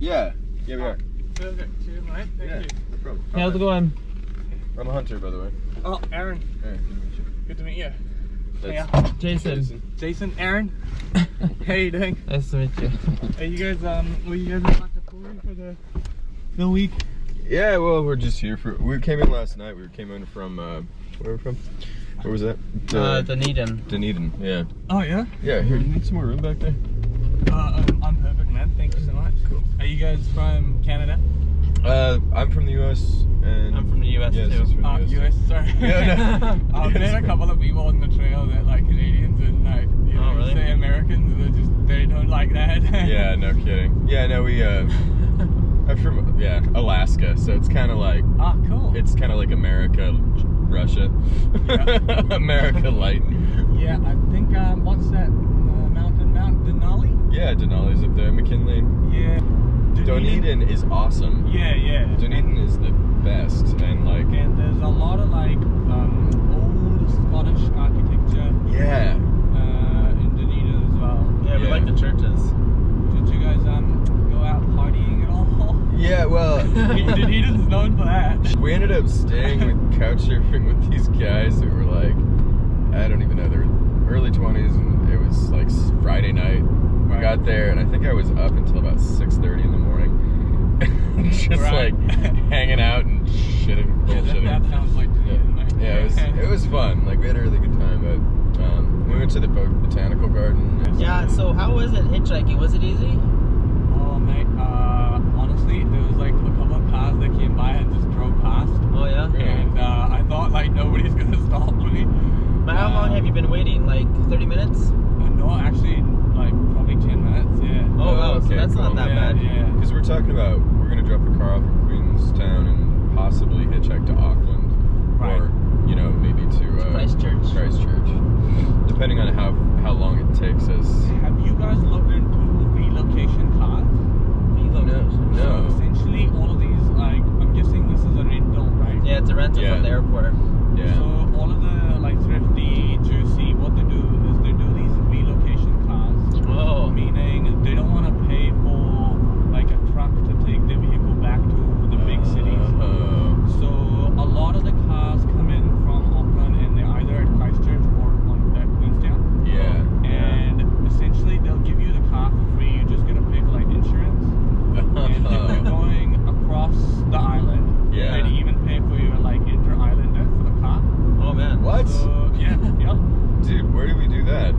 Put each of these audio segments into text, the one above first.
Yeah, we are. Perfect. Cheers, mate. Thank you. No problem. Hey, how's it going? I'm a hunter, by the way. Oh, Aaron. Hey, good to meet you. Good to meet you. That's Jason. Jason, Aaron. How you doing? Nice to meet you. Are you guys were you guys in touring for the week? Yeah, well, we're just here for. We came in last night. We came in from. Where were we from? Where was that? Dunedin. Dunedin. Yeah. Oh yeah. Yeah. Here, you need some more room back there. I'm perfect, man. Thank you so much. Cool. Are you guys from Canada? I'm from the U.S. and I'm from the U.S. yes, too. he's from the US, sorry. Yeah, no. I've met a couple of people on the trail that like Canadians and like really? say Americans, they don't like that. Yeah, no kidding. Yeah, no, I'm from Alaska, so it's kind of like cool. it's kind of like America, Russia, Yeah. America light. Yeah, I think what's that mountain? Mount Denali? Yeah, Denali's up there, McKinley. Yeah. Dunedin is awesome. Yeah. Dunedin is the best, and like. And there's a lot of like old Scottish architecture. Yeah. In Dunedin as well. Yeah, we like the churches. Did you guys go out partying at all? Yeah, well. Dunedin's known for that. We ended up staying with couch surfing with these guys that were like, I don't even know, they were early 20s, and it was like Friday night. We got there, and I think I was up until about 6:30 in the morning, just like hanging out and shitting, bullshitting. That sounds like Dunedin. Yeah, it was fun. Like we had a really good time, but we went to the botanical garden. Yeah, so how was it hitchhiking? Was it easy? Oh mate, honestly, there was like a couple of cars that came by and just drove past. Oh yeah? And I thought like nobody's gonna stop me. But how long have you been waiting? Like 30 minutes? No, actually, like probably 10 minutes. Yeah. Oh wow, okay, so that's cool. not that Yeah, bad. yeah. Because we're talking about we're gonna drop the car off in Queenstown and possibly hitchhike to Auckland, Right. or maybe to Christchurch. depending on how long it takes us. Have you guys looked into relocation cars? Relocation. No. So essentially, all of these, like, I'm guessing this is a rental, right? Yeah, it's a rental Yeah. from the airport. Yeah. So all of the like thrifty, juicy, what they do is they do these relocation cars. Oh. Meaning they don't want to pay for like a truck to take their vehicle back to the big cities. So a lot of the cars come in from Auckland and they're either at Christchurch or at Queenstown. Yeah. And essentially they'll give you the car for free. You just gotta pay for like insurance. And if you're going across the island, Yeah. they even pay for your like inter-islander for the car. Oh man. What? So yeah. Dude, where do we do that?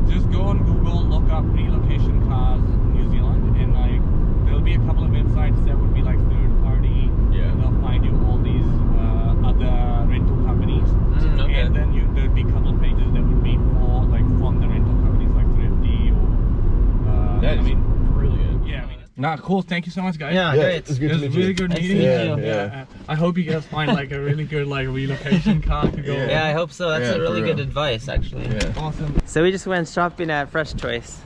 Just go on Google, look up relocation cars New Zealand, and like there'll be a couple of websites that would be like third party. Yeah. And they'll find you all these other rental companies. Okay. And then there'd be a couple of pages that would be for like from the rental companies like Thrifty or That is brilliant. yeah. Nah, cool. Thank you so much, guys. Yeah, great. It's good It to was meet really you. good Nice to meeting meet you. you. Yeah. I hope you guys find like a really good like relocation car to go. Yeah, I hope so. That's Yeah, a really for good real. advice, actually. Yeah. Awesome. So we just went shopping at Fresh Choice.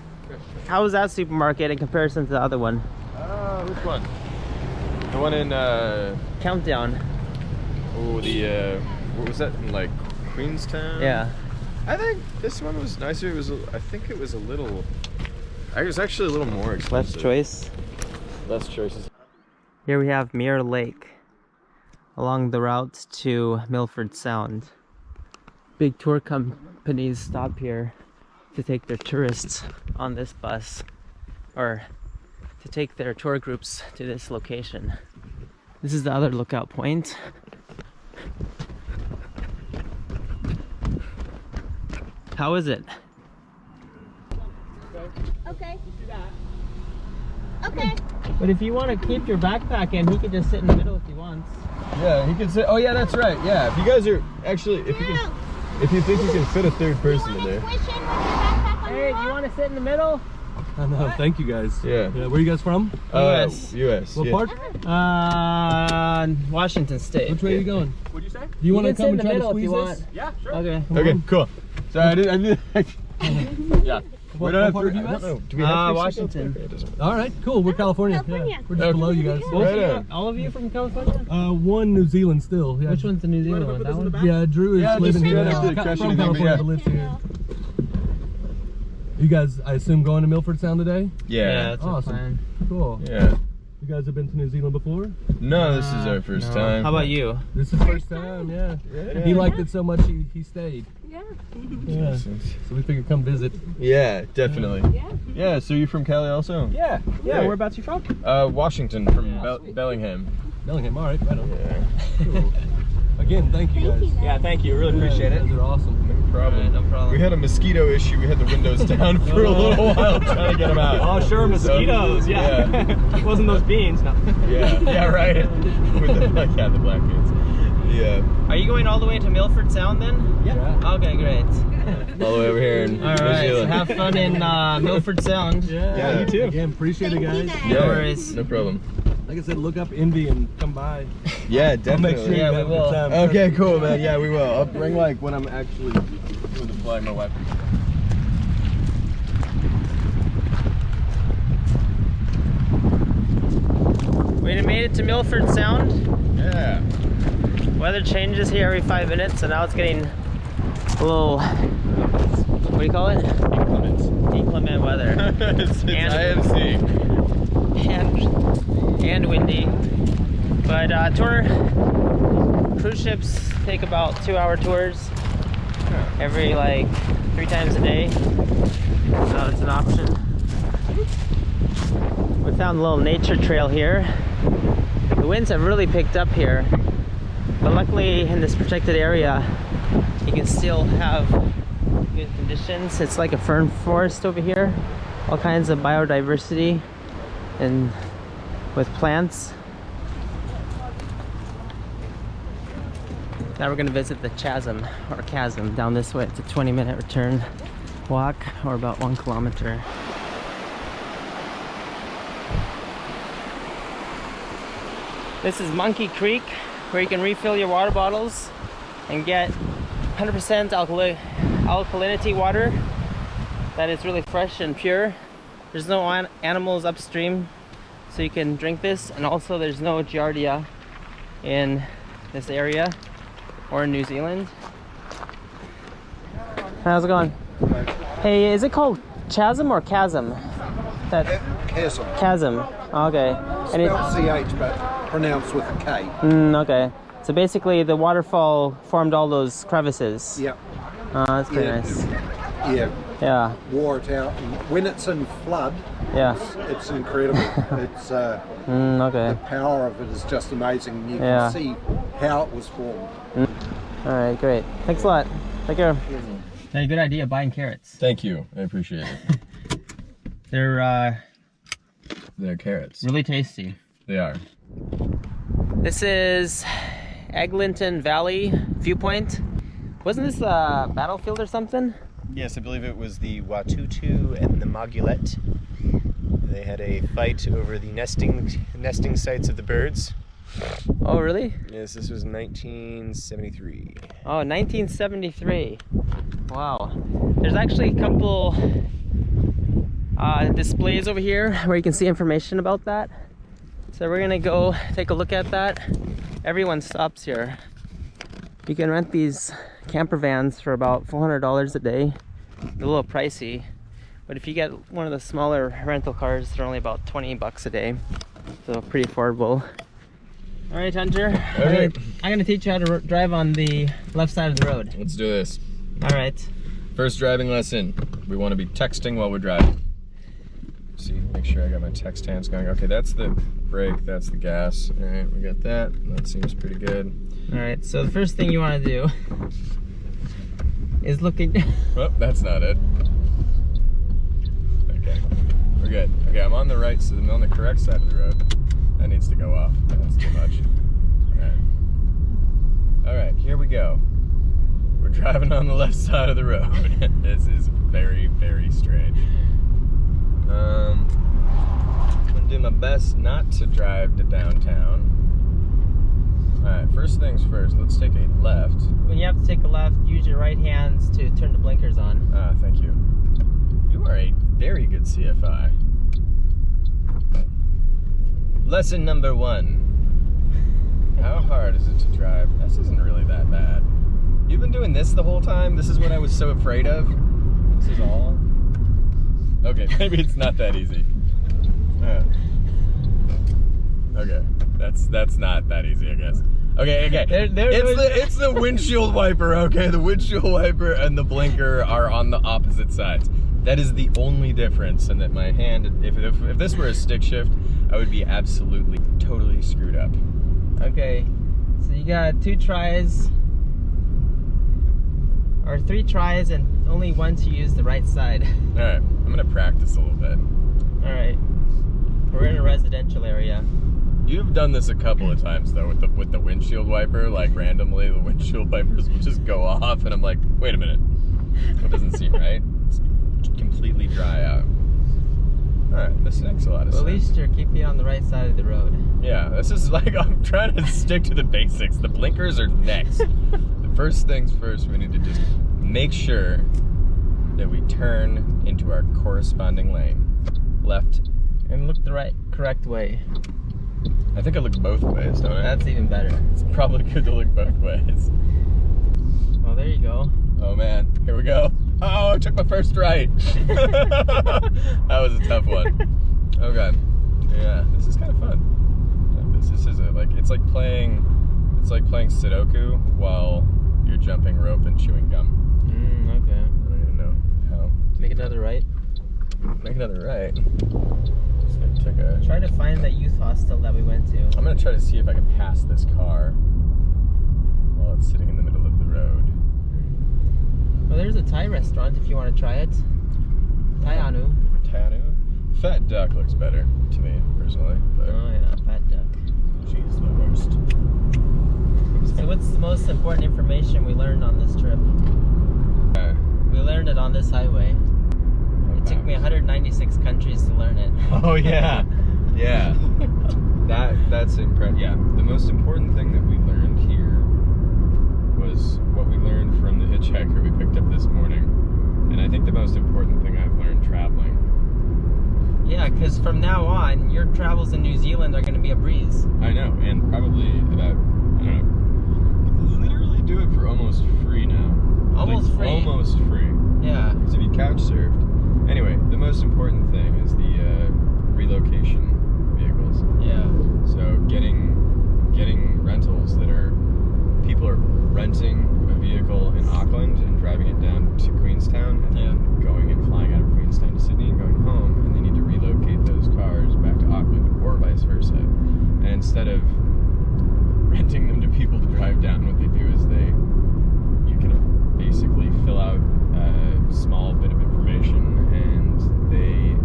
How was that supermarket in comparison to the other one? Which one? The one in Countdown. what was that in like Queenstown? Yeah. I think this one was nicer. I think it was a little. It was actually a little more Less expensive. choice. Less choices. Here we have Mirror Lake along the route to Milford Sound. Big tour companies stop here to take their tourists on this bus, or to take their tour groups to this location. This is the other lookout point. How is it? Okay. Okay. But if you want to keep your backpack in, he could just sit in the middle if he wants. Yeah, he can sit. Oh yeah, that's right. Yeah, if you guys are actually, if you think you can fit a third person in there. Hey, do you want to sit in the middle? No, thank you guys. Yeah. Where are you guys from? US. US. What yeah. part? Washington State. Which way are you going? What'd you say? Do You you want to can sit come in and the try to middle if you squeeze want. this? Yeah, sure. Okay. Okay, cool. Sorry, I didn't. Yeah. What We don't have part of to- US? I don't know. Do we have to Washington. Okay, it doesn't matter. All right, cool. We're California. California. Yeah, we're just below you guys. Both Right of on. you, all of you from California? One New Zealand still. Yeah. Which one's the New Zealand one? That one? Yeah, Drew is Yeah, just living here straight now. after the crushing From thing, California, yeah. but lives here. You guys, I assume, going to Milford Sound today? Yeah, Yeah. that's Awesome. our plan. cool. Yeah. You guys have been to New Zealand before? No, this is our first time. How about you? This is first time, yeah. He liked it so much he stayed. Yeah. Yeah. So we figured come visit. Yeah, definitely. Yeah. Yeah, so you're from Cali also? Yeah. Yeah. Whereabouts you from? Washington, from Bellingham. Bellingham, all right, right on. Yeah. Cool. Again, thank you guys. Yeah, thank you. Really appreciate it. You guys are awesome. No problem. No problem. We had a mosquito issue. We had the windows down for a little while trying to get them out. Oh, sure, mosquitoes. So, yeah. Wasn't those beans? No. Yeah, right. With the, the black beans. Yeah. Are you going all the way to Milford Sound then? Yeah. Okay, great. All the way over here in All New right, so Zealand. have fun in Milford Sound. Yeah, you too. Again, appreciate it, guys. Yeah, No worries. no problem. Like I said, look up Envy and come by. Yeah, I'll definitely. make sure Yeah, you we have a will. good time. Okay, cool, man. Yeah, we will. I'll bring when I'm actually doing the flight, my wife. We made it to Milford Sound. Yeah. Weather changes here every 5 minutes, so now it's getting a little, what do you call it? Inclement weather. it's And- IMC. and windy. But cruise ships take about 2-hour tours every like 3 times a day. So it's an option. We found a little nature trail here. The winds have really picked up here, but luckily in this protected area you can still have good conditions. It's like a fern forest over here, all kinds of biodiversity and with plants. Now we're going to visit the chasm down this way. It's a 20-minute return walk, or about 1 kilometer. This is Monkey Creek, where you can refill your water bottles and get 100% alkalinity water that is really fresh and pure. There's no animals upstream, so you can drink this, and also there's no giardia in this area or in New Zealand. How's it going? Hey, is it called chasm or chasm? Chasm. Chasm. Okay. And Spelled CH, but pronounced with a K. okay. So basically, the waterfall formed all those crevices. Yep. That's pretty Yeah. nice. Yeah. Yeah. Wore it out. And when it's in flood, Yeah. it's incredible. It's Okay. the power of it is just amazing. You Yeah. can see how it was formed. All right. Great. Thanks a lot. Take care. Hey, good idea buying carrots. Thank you. I appreciate it. They're They're carrots. really tasty. They are. This is Eglinton Valley Viewpoint. Wasn't this a battlefield or something? Yes, I believe it was the Watutu and the Magulet. They had a fight over the nesting sites of the birds. Oh, really? Yes, this was 1973. Oh, 1973. Wow. There's actually a couple displays over here where you can see information about that. So we're gonna go take a look at that. Everyone stops here. You can rent these camper vans for about $400 a day. They're a little pricey, but if you get one of the smaller rental cars, they're only about 20 bucks a day. So pretty affordable. All right, Hunter. Okay. I'm gonna teach you how to drive on the left side of the road. Let's do this. All right. First driving lesson. We want to be texting while we're driving. See, make sure I got my text hands going. Okay, that's the brake, that's the gas. All right, we got that. That seems pretty good. All right. So the first thing you want to do is look at. Oh, that's not it. Okay, we're good. Okay, I'm on the right side. I'm on the correct side of the road. That needs to go off. That's too much. All right, here we go. We're driving on the left side of the road. This is very, very strange. I'm gonna do my best not to drive to downtown. Alright, first things first, let's take a left. When you have to take a left, use your right hands to turn the blinkers on. Ah, thank you. You are a very good CFI. Lesson number 1. How hard is it to drive? This isn't really that bad. You've been doing this the whole time? This is what I was so afraid of? This is all? Okay, maybe it's not that easy. That's not that easy, I guess. Okay. It's the windshield wiper. Okay, the windshield wiper and the blinker are on the opposite sides. That is the only difference, and that my hand, if this were a stick shift, I would be absolutely, totally screwed up. Okay, so you got 2 tries, or 3 tries, and only one to use the right side. All right, I'm gonna practice a little bit. All right, we're in a residential area. You've done this a couple of times though with the windshield wiper. Like randomly, the windshield wipers will just go off, and I'm like, wait a minute, that doesn't seem right. It's completely dry out. All right, this makes a lot of sense. At least you're keeping on the right side of the road. Yeah, this is like, I'm trying to stick to the basics. The blinkers are next. The first things first, we need to just make sure that we turn into our corresponding lane. Left. And look the correct way. I think I look both ways, don't I? That's even better. It's probably good to look both ways. Well, there you go. Oh man, here we go. Oh, I took my first right. That was a tough one. Okay. Yeah, this is kind of fun. This is it's like playing Sudoku while you're jumping rope and chewing gum. Okay. I don't even know how. Make another right. Make another right. Just gonna take a. Try to find that youth hostel that we went to. I'm gonna try to see if I can pass this car while it's sitting in the middle of the road. Well, there's a Thai restaurant if you want to try it. Thai Anu. Tanu? Fat duck looks better to me, personally. But Oh yeah, fat duck. she's the worst. So what's the most important information we learned on this trip? We learned it on this highway. It took me 196 countries to learn it. Oh yeah, yeah. That's impressive. Yeah, the most important thing that we learned here was what we learned from the hitchhiker we picked up this morning, and I think the most important thing I've learned traveling. Yeah, because from now on, your travels in New Zealand are going to be a breeze. I know, and probably about, I don't know, you can literally do it for almost free now. Almost free. Almost free. Yeah. Because if you couch surfed. Anyway, the most important thing is the relocation vehicles. Yeah. So getting rentals that are, people are renting a vehicle in Auckland and driving it down to Queenstown, and then going and flying out of Queenstown to Sydney and going home, and they need to relocate those cars back to Auckland or vice versa. And instead of renting them to people to drive down, what they do is you can basically fill out a small bit of information, and they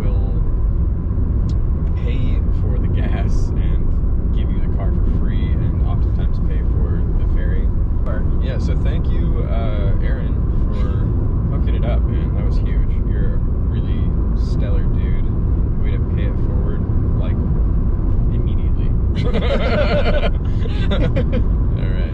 will pay for the gas and give you the car for free, and oftentimes pay for the ferry. Yeah, so thank you, Aaron, for hooking it up, man. That was huge. You're a really stellar dude. Way to pay it forward, like, immediately. All right.